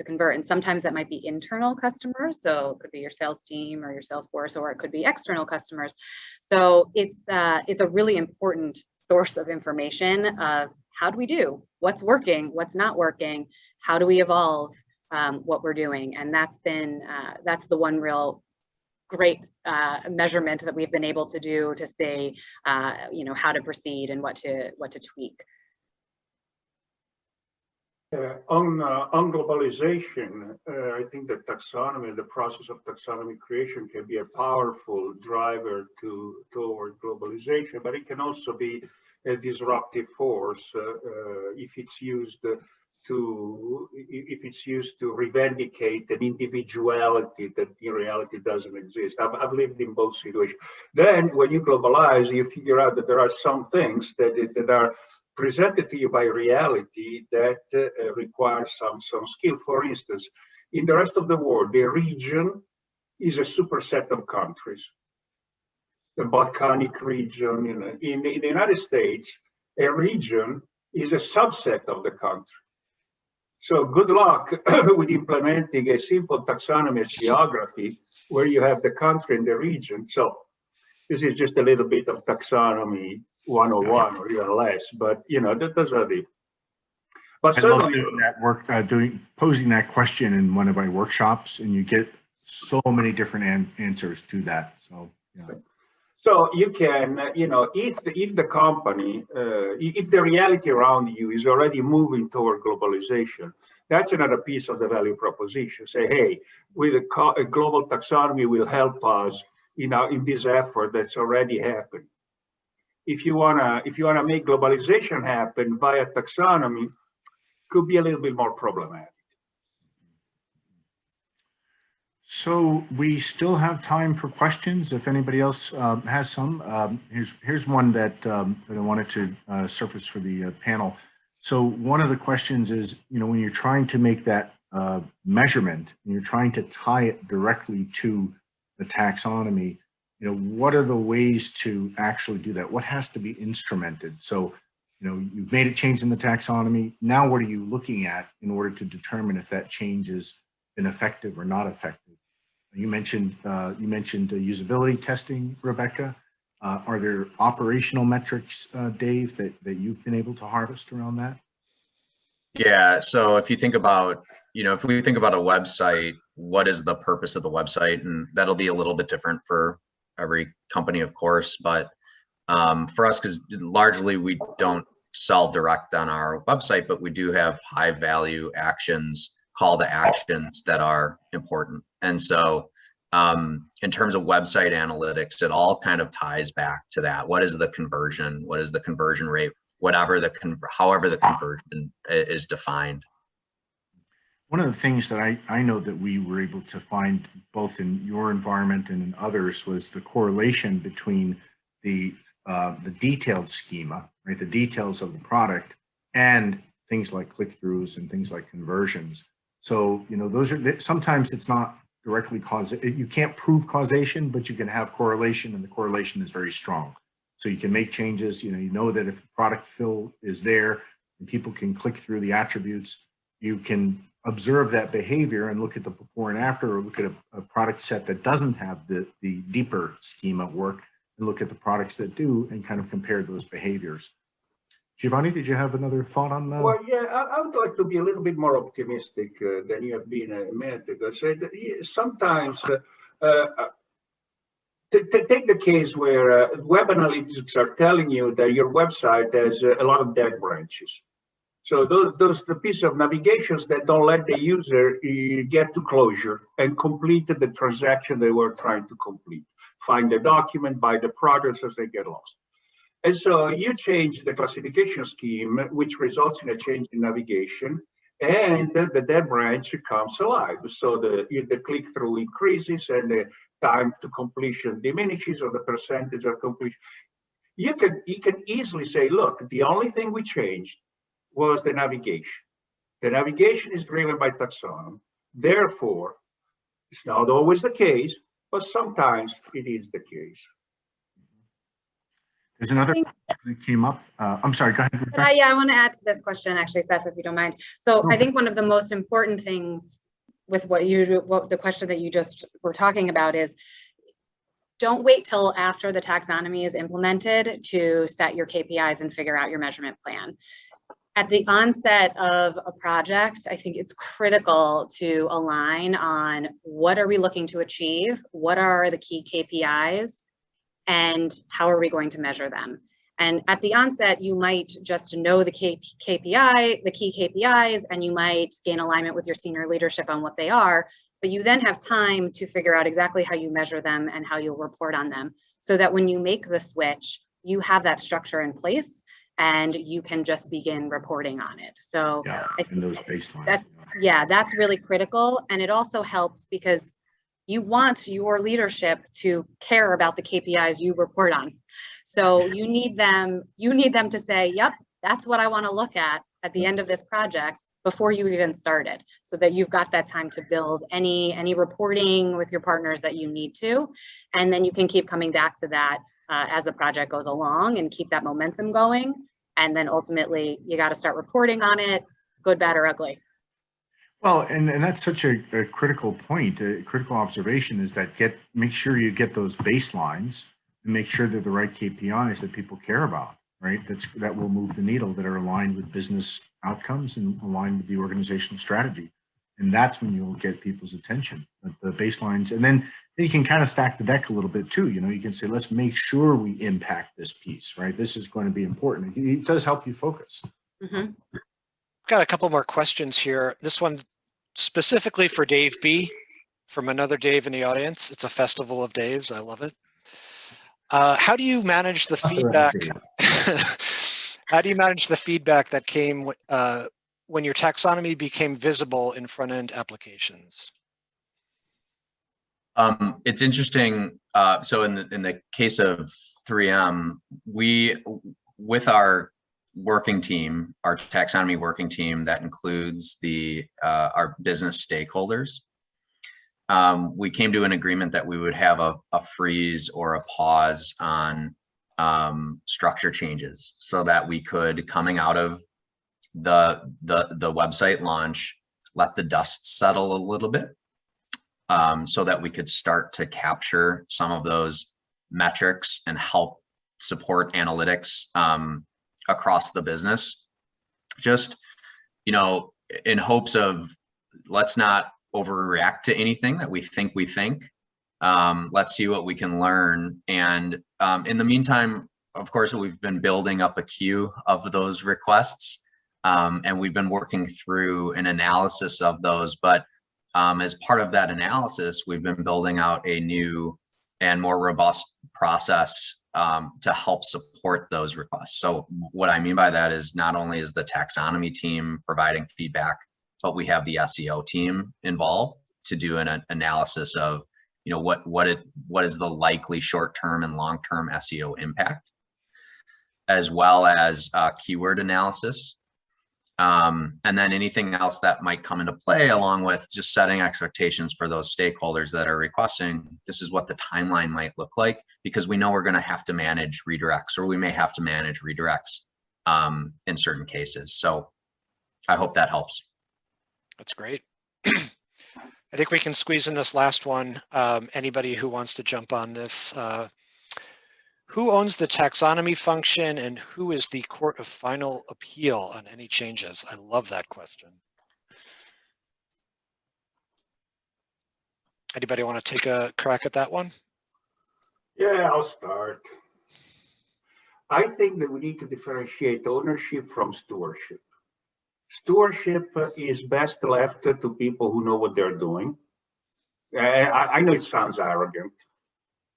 convert. And sometimes that might be internal customers. So it could be your sales team or your sales force, or it could be external customers. So it's a really important source of information of how do we do, what's working, what's not working, how do we evolve what we're doing. And that's the one real great measurement that we've been able to do to say, how to proceed and what to tweak. On globalization, I think that taxonomy, the process of taxonomy creation, can be a powerful driver toward globalization, but it can also be a disruptive force if it's used to revendicate an individuality that in reality doesn't exist. I've lived in both situations. Then when you globalize, you figure out that there are some things that are presented to you by reality that require some skill. For instance, in the rest of the world, the region is a superset of countries. The Balkanic region, in the United States, a region is a subset of the country. So good luck with implementing a simple taxonomy as geography where you have the country and the region. So this is just a little bit of taxonomy 101 or even less, but those are the. But I love doing that work, posing that question in one of my workshops, and you get so many different answers to that. So yeah. So you can, if the company, if the reality around you is already moving toward globalization, that's another piece of the value proposition. Say, hey, with a global taxonomy will help us in this effort that's already happened. If you wanna make globalization happen via taxonomy, could be a little bit more problematic. So we still have time for questions. If anybody else has some, here's one that I wanted to surface for the panel. So one of the questions is, when you're trying to make that measurement and you're trying to tie it directly to the taxonomy, what are the ways to actually do that? What has to be instrumented? So, you've made a change in the taxonomy. Now, what are you looking at in order to determine if that change has been effective or not effective? You mentioned usability testing, Rebecca. Are there operational metrics, Dave, that you've been able to harvest around that? Yeah, so if you think about, if we think about a website, what is the purpose of the website? And that'll be a little bit different for every company, of course, but for us, because largely we don't sell direct on our website, but we do have high value actions, call to actions that are important. And so in terms of website analytics, it all kind of ties back to that. What is the conversion? What is the conversion rate? However the conversion is defined. One of the things that I know that we were able to find both in your environment and in others was the correlation between the detailed schema, right? The details of the product and things like click-throughs and things like conversions. So, those are, sometimes it's not directly you can't prove causation, but you can have correlation, and the correlation is very strong. So you can make changes, you know that if the product fill is there and people can click through the attributes, you can observe that behavior and look at the before and after, or look at a product set that doesn't have the deeper schema work and look at the products that do and kind of compare those behaviors. Giovanni, did you have another thought on that? Well, yeah, I would like to be a little bit more optimistic than you have been a minute ago. So sometimes, take the case where web analytics are telling you that your website has a lot of dead branches. So those the piece of navigations that don't let the user get to closure and complete the transaction they were trying to complete. Find the document, buy the products as they get lost. And so you change the classification scheme, which results in a change in navigation, and the dead branch comes alive. So the click-through increases and the time to completion diminishes, or the percentage of completion. You can easily say, look, the only thing we changed was the navigation. The navigation is driven by taxonomy. Therefore, it's not always the case, but sometimes it is the case. There's another question that came up. I'm sorry, go ahead, Rebecca. Yeah, I want to add to this question, actually, Seth, if you don't mind. So I think one of the most important things with the question that you just were talking about is, don't wait till after the taxonomy is implemented to set your KPIs and figure out your measurement plan. At the onset of a project, I think it's critical to align on what are we looking to achieve, what are the key KPIs, and how are we going to measure them? And at the onset, you might just know the key KPIs, and you might gain alignment with your senior leadership on what they are, but you then have time to figure out exactly how you measure them and how you'll report on them, so that when you make the switch, you have that structure in place and you can just begin reporting on it. So yeah, in those baselines. That's really critical. And it also helps because you want your leadership to care about the KPIs you report on. So you need them to say, yep, that's what I want to look at the end of this project before you even started, so that you've got that time to build any reporting with your partners that you need to. And then you can keep coming back to that as the project goes along and keep that momentum going. And then ultimately you got to start reporting on it, good, bad, or ugly. Well, and that's such a critical point, a critical observation is that make sure you get those baselines and make sure they're the right KPIs that people care about, right? That will move the needle, that are aligned with business outcomes and aligned with the organizational strategy. And that's when you'll get people's attention, the baselines. And then you can kind of stack the deck a little bit too. You can say, let's make sure we impact this piece, right? This is going to be important. It does help you focus. Mm-hmm. Got a couple more questions here. This one specifically for Dave B, from another Dave in the audience. It's a festival of Daves. I love it. How do you manage the feedback? How do you manage the feedback that came when your taxonomy became visible in front-end applications? It's interesting. So in the case of 3M, with our working team, our taxonomy working team that includes our business stakeholders, we came to an agreement that we would have a freeze or a pause on structure changes, so that we could, coming out of the website launch, let the dust settle a little bit, so that we could start to capture some of those metrics and help support analytics across the business. Just, in hopes of, let's not overreact to anything that we think. Let's see what we can learn. And in the meantime, of course, we've been building up a queue of those requests, and we've been working through an analysis of those. But as part of that analysis, we've been building out a new and more robust process to help support those requests. So what I mean by that is, not only is the taxonomy team providing feedback, but we have the SEO team involved to do an analysis of, what is the likely short-term and long-term SEO impact, as well as keyword analysis. And then anything else that might come into play, along with just setting expectations for those stakeholders that are requesting, this is what the timeline might look like, because we know we're going to have to manage redirects, or we may have to manage redirects in certain cases. So I hope that helps. That's great. I think we can squeeze in this last one. Anybody who wants to jump on this, who owns the taxonomy function, and who is the court of final appeal on any changes? I love that question. Anybody want to take a crack at that one? Yeah, I'll start. I think that we need to differentiate ownership from stewardship. Stewardship is best left to people who know what they're doing. I know it sounds arrogant,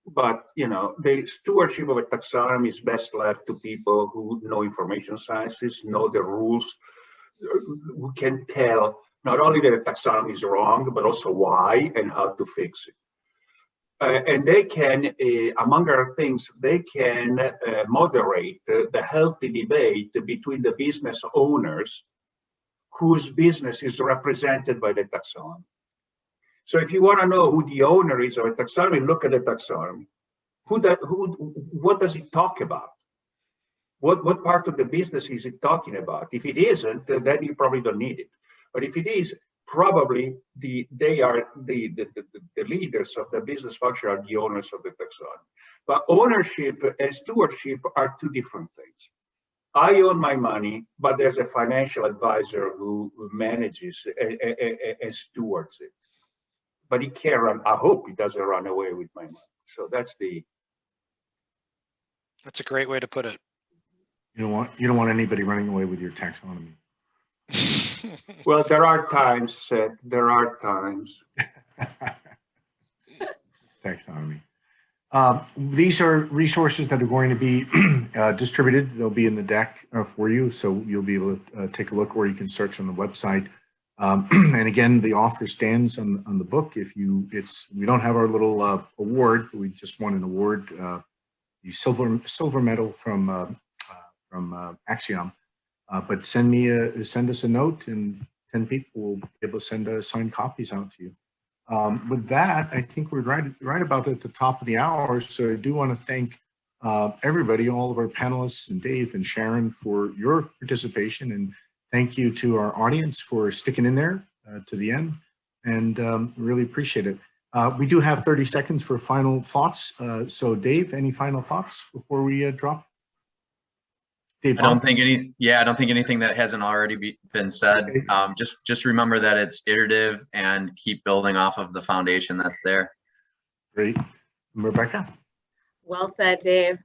but the stewardship of a taxonomy is best left to people who know information sciences, know the rules, who can tell not only that a taxonomy is wrong, but also why and how to fix it. And they can, among other things, they can moderate the healthy debate between the business owners whose business is represented by the taxonomy. So if you want to know who the owner is of a taxonomy, look at the taxonomy. What does it talk about? What part of the business is it talking about? If it isn't, then you probably don't need it. But if it is, probably they are the leaders of the business function, are the owners of the taxonomy. But ownership and stewardship are two different things. I own my money, but there's a financial advisor who manages and stewards it. But he can't run. I hope he doesn't run away with my money. So that's a great way to put it. You don't want anybody running away with your taxonomy. Well, there are times, Seth. There are times. Taxonomy. These are resources that are going to be distributed. They'll be in the deck for you, so you'll be able to take a look, or you can search on the website. And again, the author stands on the book. We don't have our little award. We just won an award, the silver medal from Axiom. But send us a note, and 10 people will be able to send signed copies out to you. With that, I think we're right about at the top of the hour. So I do want to thank everybody, all of our panelists, and Dave and Sharon for your participation, and thank you to our audience for sticking in there to the end, and really appreciate it. We do have 30 seconds for final thoughts. So Dave, any final thoughts before we drop? Dave, I don't think anything that hasn't already been said. Okay. Just remember that it's iterative, and keep building off of the foundation that's there. Great. Rebecca? Well said, Dave.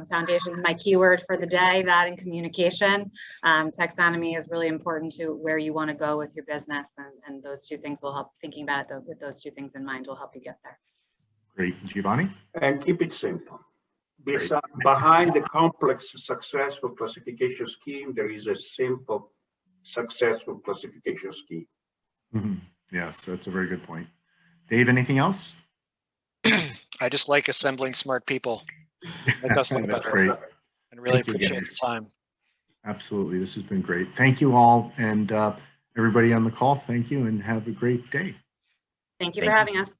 Foundation is my keyword for the day, that and communication. Taxonomy is really important to where you want to go with your business, and those two things will help. Thinking about it with those two things in mind will help you get there. Great. Giovanni? And keep it simple. Behind the complex, successful classification scheme, there is a simple successful classification scheme. Yes, that's a very good point. Dave, anything else? I just like assembling smart people. Make us look That's better. great. And really Thank you, appreciate guys. the time. Absolutely. This has been great. Thank you all. And everybody on the call, thank you and have a great day. Thank you for having us.